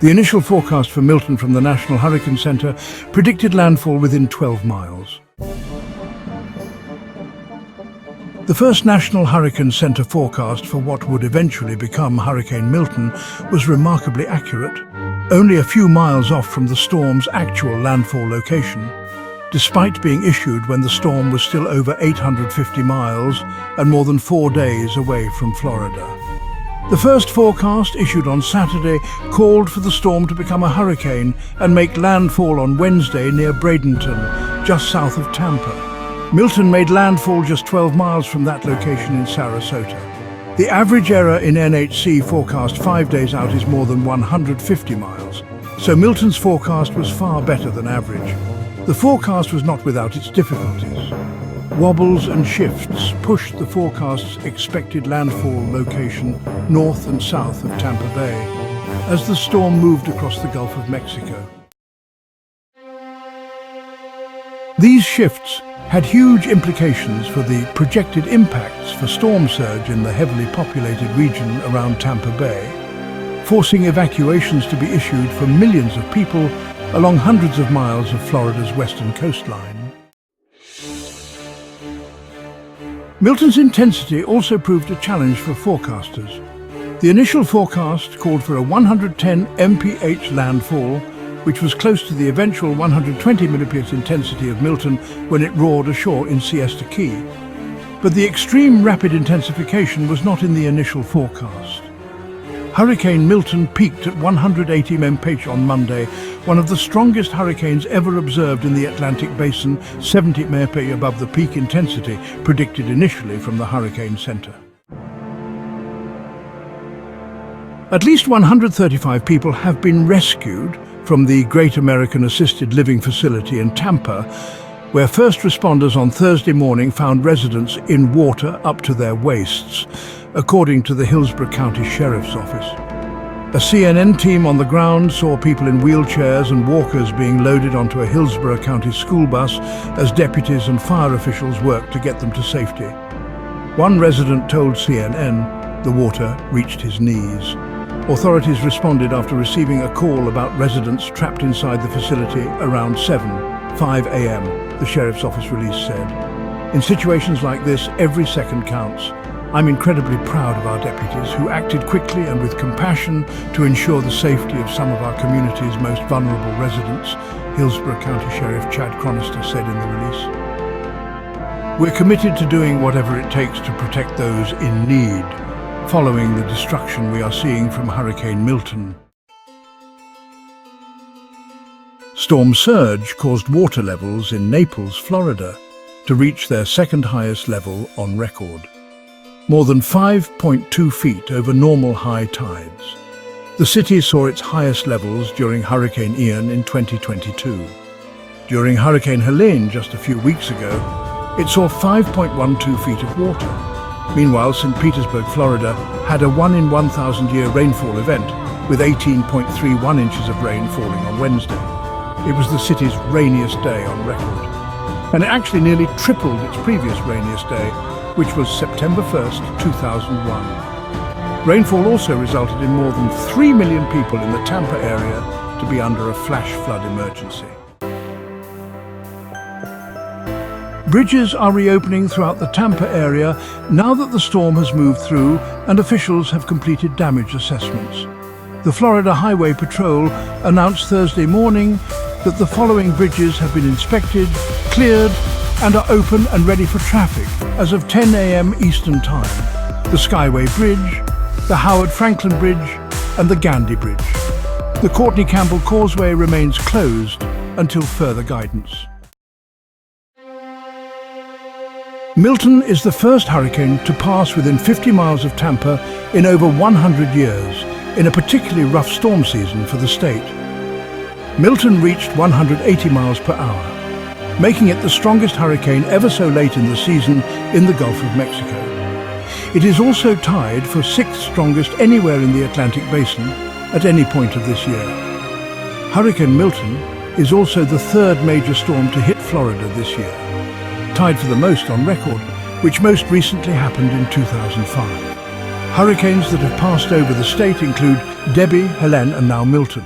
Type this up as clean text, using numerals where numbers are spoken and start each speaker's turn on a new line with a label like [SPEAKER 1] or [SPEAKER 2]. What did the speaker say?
[SPEAKER 1] The initial forecast for Milton from the National Hurricane Center predicted landfall within 12 miles. The first National Hurricane Center forecast for what would eventually become Hurricane Milton was remarkably accurate, only a few miles off from the storm's actual landfall location, despite being issued when the storm was still over 850 miles and more than 4 days away from Florida. The first forecast, issued on Saturday, called for the storm to become a hurricane and make landfall on Wednesday near Bradenton, just south of Tampa. Milton made landfall just 12 miles from that location in Sarasota. The average error in NHC forecast 5 days out is more than 150 miles, so Milton's forecast was far better than average. The forecast was not without its difficulties. Wobbles and shifts pushed the forecast's expected landfall location north and south of Tampa Bay as the storm moved across the Gulf of Mexico. These shifts had huge implications for the projected impacts for storm surge in the heavily populated region around Tampa Bay, forcing evacuations to be issued for millions of people along hundreds of miles of Florida's western coastline. Milton's intensity also proved a challenge for forecasters. The initial forecast called for a 110 mph landfall, which was close to the eventual 120 millimeters intensity of Milton when it roared ashore in Siesta Key. But the extreme rapid intensification was not in the initial forecast. Hurricane Milton peaked at 180 mph on Monday, one of the strongest hurricanes ever observed in the Atlantic Basin, 70 mph above the peak intensity predicted initially from the Hurricane Center. At least 135 people have been rescued from the Great American Assisted Living Facility in Tampa, where first responders on Thursday morning found residents in water up to their waists, according to the Hillsborough County Sheriff's Office. A CNN team on the ground saw people in wheelchairs and walkers being loaded onto a Hillsborough County school bus as deputies and fire officials worked to get them to safety. One resident told CNN the water reached his knees. Authorities responded after receiving a call about residents trapped inside the facility around 5 a.m., the Sheriff's Office release said. In situations like this, every second counts. I'm incredibly proud of our deputies who acted quickly and with compassion to ensure the safety of some of our community's most vulnerable residents, Hillsborough County Sheriff Chad Chronister said in the release. We're committed to doing whatever it takes to protect those in need, following the destruction we are seeing from Hurricane Milton. Storm surge caused water levels in Naples, Florida, to reach their second highest level on record, more than 5.2 feet over normal high tides. The city saw its highest levels during Hurricane Ian in 2022. During Hurricane Helene just a few weeks ago, it saw 5.12 feet of water. Meanwhile, St. Petersburg, Florida, had a 1 in 1,000 year rainfall event with 18.31 inches of rain falling on Wednesday. It was the city's rainiest day on record, and it actually nearly tripled its previous rainiest day, which was September 1st, 2001. Rainfall also resulted in more than 3 million people in the Tampa area to be under a flash flood emergency. Bridges are reopening throughout the Tampa area now that the storm has moved through and officials have completed damage assessments. The Florida Highway Patrol announced Thursday morning that the following bridges have been inspected, cleared, and are open and ready for traffic as of 10 a.m. Eastern Time: the Skyway Bridge, the Howard Franklin Bridge, and the Gandy Bridge. The Courtney Campbell Causeway remains closed until further guidance. Milton is the first hurricane to pass within 50 miles of Tampa in over 100 years, in a particularly rough storm season for the state. Milton reached 180 miles per hour, making it the strongest hurricane ever so late in the season in the Gulf of Mexico. It is also tied for 6th strongest anywhere in the Atlantic Basin at any point of this year. Hurricane Milton is also the 3rd major storm to hit Florida this year, tied for the most on record, which most recently happened in 2005. Hurricanes that have passed over the state include Debbie, Helene and now Milton.